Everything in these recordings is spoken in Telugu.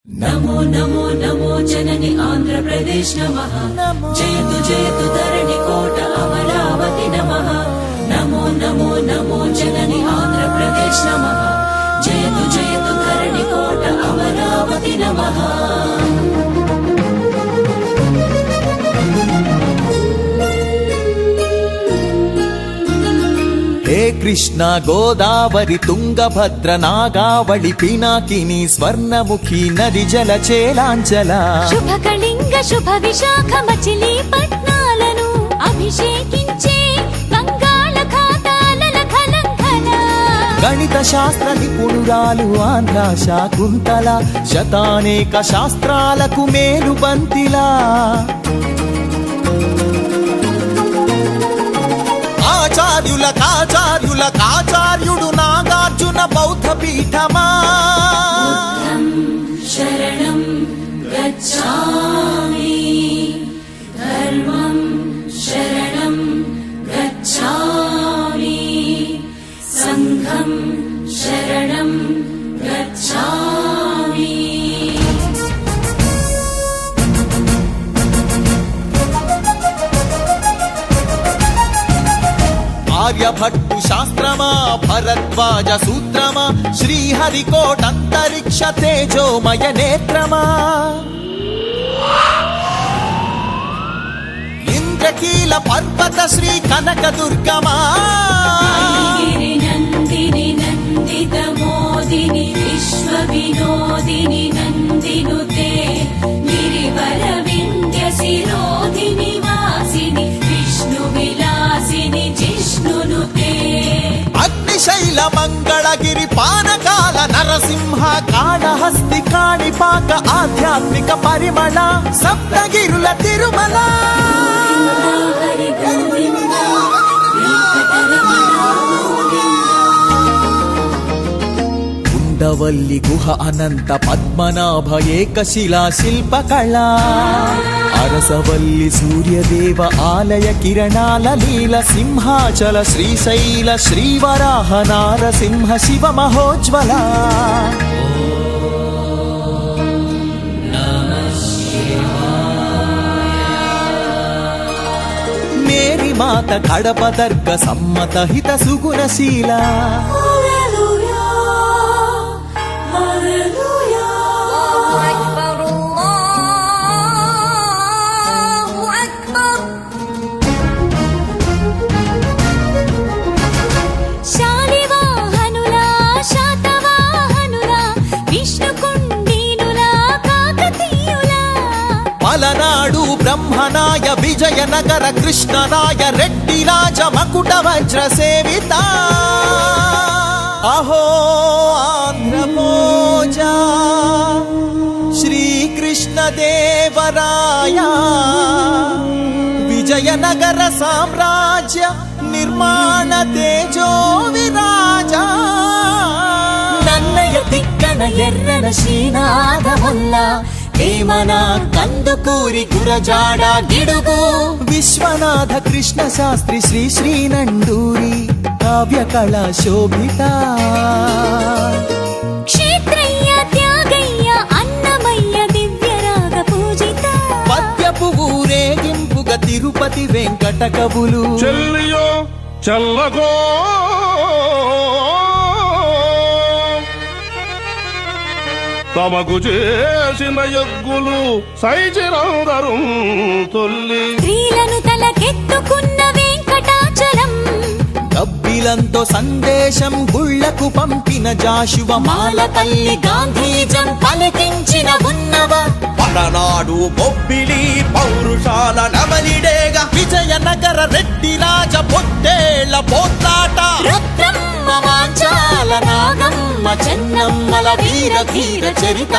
నమో నమో నమో జనని ఆంధ్రప్రదేశ్ నమః జయతు జయతు ధరణి కోట అమరావతి నమః నమో నమో నమో జనని ఆంధ్రప్రదేశ్ నమః జయతు జయతు ధరణి కోట అమరావతి నమః हे कृष्ण गोदावरी तुंगभद्र नागावळि पिनाकिनी स्वर्णमुखी नदी जल चेलांचला शुभकलिंग शुभ विशाख मचिलीपट्नाలను అభిషేకించే గంగాళ ఖాతాలల ఖలంఖల గణిత శాస్త్ర నిపుణురాలు ఆంధ్ర శాకుంతల శతానేక శాస్త్రాలకు మేలు బంతిలా ఆచార్యుడు నాగార్జున బౌద్ధ పీఠమా శరణం గచ్ఛామి ధర్మం శరణం గచ్ఛామి సంఘం శరణం గచ్ఛామి ఆర్యభట్టు శాస్త్రమా భరద్వాజ సూత్రమా శ్రీహరికోటంతరిక్ష తేజోమయ నేత్రమా ఇంద్రకీల పర్వత శ్రీ కనక దుర్గమా నందిని నందిత మోదిని విశ్వ వినోదిని నందినుతే గిరివర వింధ్య శిరోధిని వాసిని విష్ణు విలాసిని జిష్ణునుతే అగ్నిశైల మంగళగిరి పానకాల నరసింహ కాళహస్తి కాణిపాక ఆధ్యాత్మిక పరిమళ సప్తగిరుల తిరుమల హరి గోవింద వెంకటరమణ ఉండవల్లి గుహ అనంత పద్మనాభ ఏకశిలా శిల్పకళ అరసవల్లి సూర్యదేవ ఆలయ కిరణాల లీల సింహాచల శ్రీశైల శ్రీవరాహ నారసింహ శివ మహోజ్వల మేరీ మాత కడప దర్గ సమ్మత హిత సుగుణశీల పలనాడు బ్రహ్మనాయ విజయనగర కృష్ణరాయ రెడ్డి రాజ మకుట వజ్ర సేవిత అహో ఆంధ్రమోజ శ్రీకృష్ణ దేవరాయ విజయనగర సామ్రాజ్య నిర్మాణ తేజో విరాజ నన్నయ తిక్కన ఎర్రన శ్రీనాథముల్ల ఏమన కందుకూరి గురజాడ గిడుగు విశ్వనాథ కృష్ణ శాస్త్రి శ్రీ శ్రీనండూరి కావ్య కళా శోభిత క్షేత్రయ్య త్యాగయ్య అన్నమయ్య దివ్యరాగ పూజిత పద్యపు ఊరేగింపుగా తిరుపతి వెంకట కవులు చెల్లియో చల్లగో తమకు చేసిన యజ్ఞులు సైచిరందరు తొల్లి స్త్రీలను తలకెత్తుకున్న వెంకటాచలం కబ్బిలంతో సందేశం గుళ్లకు పంపిన జాషువ మాల తల్లి గాంధీజం పలికించిన ఉన్నవ పలనాడు బొబ్బిలి పౌరుషాల నమలిడేగా విజయనగర రెడ్డి రాజ పొట్టేళ్ల పోట్లాట రుద్రమ్మ మాంచాల నాగమ్మ చెన్నమ్మల వీర ధీర చరిత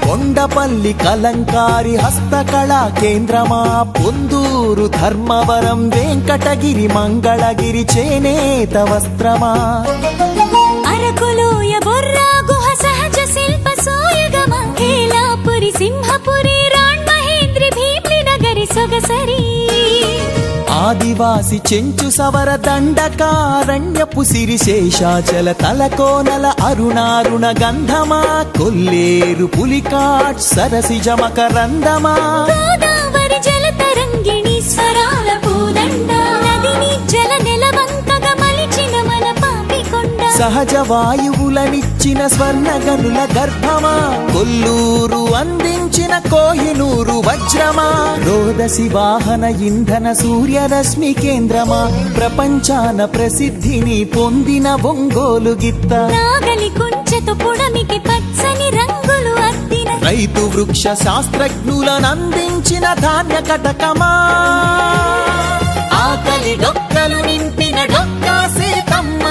కొండపల్లి కలంకారి హస్తకళా కేంద్రమా పొందూరు ధర్మవరం వెంకటగిరి మంగళగిరి చేనేత వస్త్రమా అరకులోయ బొర్రా గుహ సహజ శిల్ప సోయగమ హేలాపురి సింహపురి రాణ్ మహేంద్రి భీమ్లి నగరి సొగసరి ఆది ఆదివాసి చెంచు సవర దండకారణ్యపు సిరి శేషాచల తలకోనల అరుణారుణ గంధమా కొల్లేరు పులికాట్ సరసిజ మకరందమా గోదావరి జల తరంగిణి స్వరాల పూదండ నదిని జల నెలవంకగా మలిచిన మన పాపికొండ సహజ వాయువులనిచ్చిన స్వర్ణగనుల గర్భమా కొల్లూరు అందించిన కోహినూరు వజ్రమా రోదసి వాహన ఇంధన సూర్యరశ్మి కేంద్రమా ప్రపంచాన ప్రసిద్ధిని పొందిన ఒంగోలు గిత్త నాగలి కుంచెతో పుడమికి పచ్చని రంగులు అద్దిన రైతు వృక్ష శాస్త్రజ్ఞులనందించిన ధాన్య కటకమా ఆకలి డొక్కలు నింపిన డొక్కా సీతమ్మ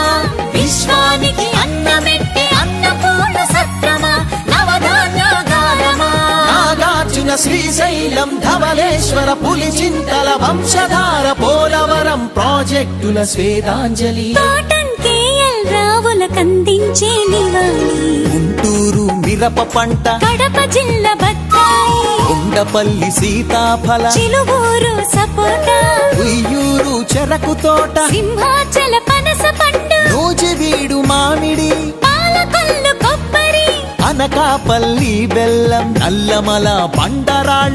విశ్వానికి అన్నమెట్టి అన్నపూర్ణ సత్రమా నవధాన్యాగారమా నాగార్జున శ్రీశైలం ధవళేశ్వర పులిచింతల వంశధార పోలవరం ప్రాజెక్టుల స్వేదాంజలి కాటన్ కేఎల్ రావుల కందించే నివాళి గుంటూరు మిరప పంట కడప జిల్లా బత్తాయి కొండపల్లి సీతాఫల చిలువూరు సపోటా ఉయ్యూరు చెరకు తోట సింహాచల పనస పండు నూజివీడు మామిడి పాలకొల్లు కొబ్బరి అనకాపల్లి బెల్లం నల్లమల బండరాళ్ళ